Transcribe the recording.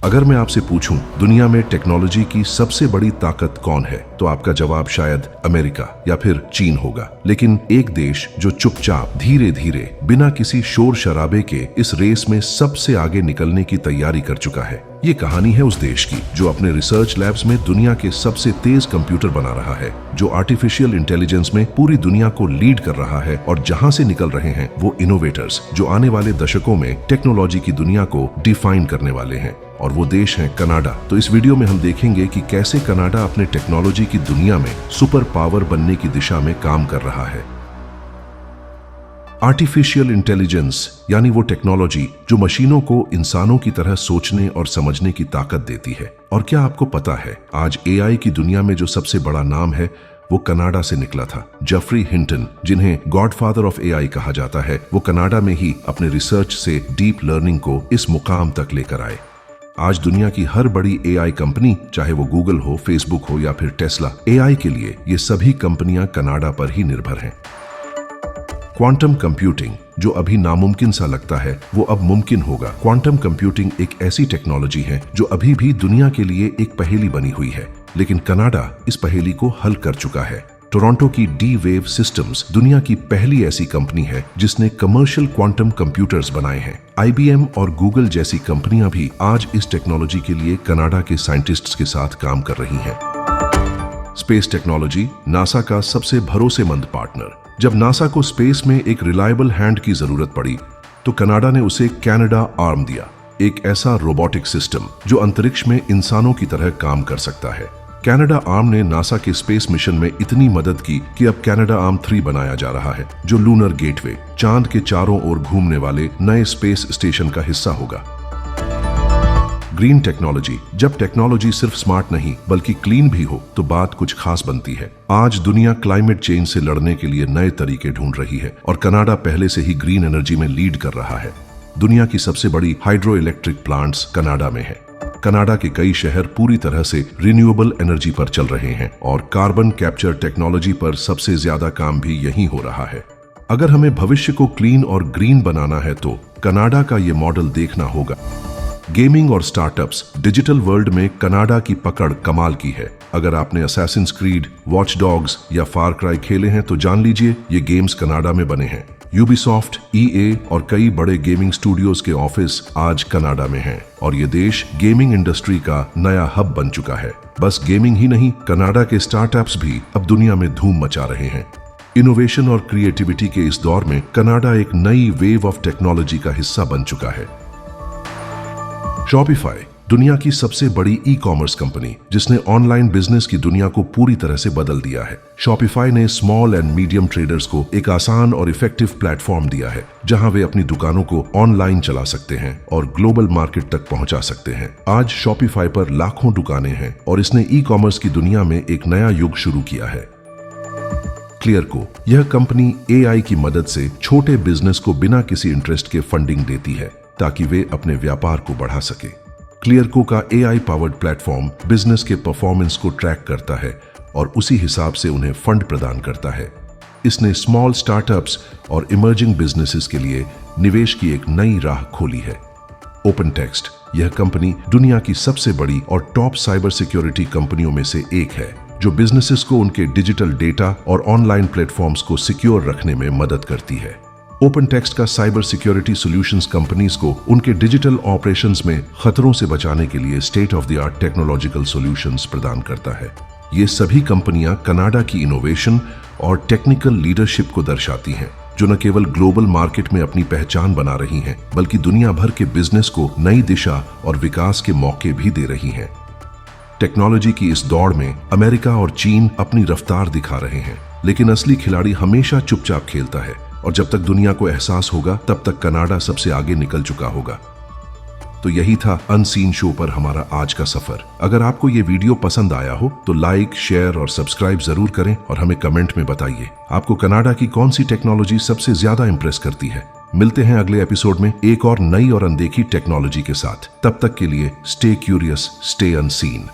अगर मैं आपसे पूछूं दुनिया में टेक्नोलॉजी की सबसे बड़ी ताकत कौन है, तो आपका जवाब शायद अमेरिका या फिर चीन होगा। लेकिन एक देश जो चुपचाप धीरे धीरे बिना किसी शोर शराबे के इस रेस में सबसे आगे निकलने की तैयारी कर चुका है। ये कहानी है उस देश की जो अपने रिसर्च लैब्स में दुनिया के सबसे तेज कंप्यूटर बना रहा है, जो आर्टिफिशियल इंटेलिजेंस में पूरी दुनिया को लीड कर रहा है, और जहां से निकल रहे हैं वो इनोवेटर्स जो आने वाले दशकों में टेक्नोलॉजी की दुनिया को डिफाइन करने वाले हैं। और वो देश है कनाडा। तो इस वीडियो में हम देखेंगे कि कैसे कनाडा अपने टेक्नोलॉजी की दुनिया में सुपर पावर बनने की दिशा में काम कर रहा है। आर्टिफिशियल इंटेलिजेंस यानी वो टेक्नोलॉजी जो मशीनों को इंसानों की तरह सोचने और समझने की ताकत देती है। और क्या आपको पता है, आज एआई की दुनिया में जो सबसे बड़ा नाम है वो कनाडा से निकला था। जेफरी हिंटन, जिन्हें गॉडफादर ऑफ एआई कहा जाता है, वो कनाडा में ही अपने रिसर्च से डीप लर्निंग को इस मुकाम तक लेकर आए। आज दुनिया की हर बड़ी एआई कंपनी, चाहे वो गूगल हो, फेसबुक हो या फिर टेस्ला, एआई के लिए ये सभी कंपनियां कनाडा पर ही निर्भर हैं। क्वांटम कंप्यूटिंग, जो अभी नामुमकिन सा लगता है, वो अब मुमकिन होगा। क्वांटम कंप्यूटिंग एक ऐसी टेक्नोलॉजी है जो अभी भी दुनिया के लिए एक पहेली बनी हुई है, लेकिन कनाडा इस पहेली को हल कर चुका है। टोरंटो की डी-वेव सिस्टम्स दुनिया की पहली ऐसी कंपनी है जिसने कमर्शियल क्वांटम कंप्यूटर्स बनाए हैं। IBM और गूगल जैसी कंपनियां भी आज इस टेक्नोलॉजी के लिए कनाडा के साइंटिस्ट्स के साथ काम कर रही हैं। स्पेस टेक्नोलॉजी नासा का सबसे भरोसेमंद पार्टनर। जब नासा को स्पेस में एक रिलायबल हैंड की जरूरत पड़ी तो कनाडा ने उसे कैनेडा आर्म दिया, एक ऐसा रोबोटिक सिस्टम जो अंतरिक्ष में इंसानों की तरह काम कर सकता है। कैनेडा आर्म ने नासा के स्पेस मिशन में इतनी मदद की कि अब कैनेडा आर्म 3 बनाया जा रहा है, जो लूनर गेटवे, चांद के चारों ओर घूमने वाले नए स्पेस स्टेशन का हिस्सा होगा। ग्रीन टेक्नोलॉजी, जब टेक्नोलॉजी सिर्फ स्मार्ट नहीं बल्कि क्लीन भी हो तो बात कुछ खास बनती है। आज दुनिया क्लाइमेट चेंज से लड़ने के लिए नए तरीके ढूंढ रही है और कनाडा पहले से ही ग्रीन एनर्जी में लीड कर रहा है। दुनिया की सबसे बड़ी हाइड्रो इलेक्ट्रिक प्लांट्स कनाडा में है। कनाडा के कई शहर पूरी तरह से रिन्यूएबल एनर्जी पर चल रहे हैं और कार्बन कैप्चर टेक्नोलॉजी पर सबसे ज्यादा काम भी यहीं हो रहा है। अगर हमें भविष्य को क्लीन और ग्रीन बनाना है तो कनाडा का ये मॉडल देखना होगा। गेमिंग और स्टार्टअप्स, डिजिटल वर्ल्ड में कनाडा की पकड़ कमाल की है। अगर आपने असैसिन्स क्रीड, वॉच डॉग्स या फार क्राई खेले हैं तो जान लीजिए ये गेम्स कनाडा में बने हैं। यूबीसॉफ्ट, EA और कई बड़े गेमिंग स्टूडियोज के ऑफिस आज कनाडा में हैं और ये देश गेमिंग इंडस्ट्री का नया हब बन चुका है। बस गेमिंग ही नहीं, कनाडा के स्टार्टअप्स भी अब दुनिया में धूम मचा रहे हैं। इनोवेशन और क्रिएटिविटी के इस दौर में कनाडा एक नई वेव ऑफ टेक्नोलॉजी का हिस्सा बन चुका है। शॉपिफाई, दुनिया की सबसे बड़ी ई-कॉमर्स कंपनी जिसने ऑनलाइन बिजनेस की दुनिया को पूरी तरह से बदल दिया है। शॉपिफाई ने स्मॉल एंड मीडियम ट्रेडर्स को एक आसान और इफेक्टिव प्लेटफॉर्म दिया है जहां वे अपनी दुकानों को ऑनलाइन चला सकते हैं और ग्लोबल मार्केट तक पहुंचा सकते हैं। आज शॉपिफाई पर लाखों दुकानें हैं और इसने ई-कॉमर्स की दुनिया में एक नया युग शुरू किया है। क्लियरको, यह कंपनी AI की मदद से छोटे बिजनेस को बिना किसी इंटरेस्ट के फंडिंग देती है ताकि वे अपने व्यापार को बढ़ा सके। क्लियरको का AI पावर्ड प्लेटफॉर्म बिजनेस के परफॉर्मेंस को ट्रैक करता है और उसी हिसाब से उन्हें फंड प्रदान करता है। इसने स्मॉल स्टार्टअप्स और इमर्जिंग बिजनेसेस के लिए निवेश की एक नई राह खोली है। ओपन टेक्स्ट, यह कंपनी दुनिया की सबसे बड़ी और टॉप साइबर सिक्योरिटी कंपनियों में से एक है जो बिजनेसेस को उनके डिजिटल डेटा और ऑनलाइन प्लेटफॉर्म्स को सिक्योर रखने में मदद करती है। ओपन टेक्स्ट का साइबर सिक्योरिटी सॉल्यूशंस कंपनीज को उनके डिजिटल ऑपरेशंस में खतरों से बचाने के लिए state of the art technological solutions प्रदान करता है। ये सभी कंपनियां कनाडा की इनोवेशन और टेक्निकल लीडरशिप को दर्शाती हैं, जो न केवल ग्लोबल मार्केट में अपनी पहचान बना रही हैं बल्कि दुनिया भर के बिजनेस को नई दिशा और विकास के मौके भी दे रही हैं। टेक्नोलॉजी की इस दौड़ में अमेरिका और चीन अपनी रफ्तार दिखा रहे हैं, लेकिन असली खिलाड़ी हमेशा चुपचाप खेलता है और जब तक दुनिया को एहसास होगा तब तक कनाडा सबसे आगे निकल चुका होगा। तो यही था अनसीन शो पर हमारा आज का सफर। अगर आपको ये वीडियो पसंद आया हो तो लाइक, शेयर और सब्सक्राइब जरूर करें और हमें कमेंट में बताइए आपको कनाडा की कौन सी टेक्नोलॉजी सबसे ज्यादा इंप्रेस करती है। मिलते हैं अगले एपिसोड में एक और नई और अनदेखी टेक्नोलॉजी के साथ। तब तक के लिए स्टे क्यूरियस, स्टे अनसीन।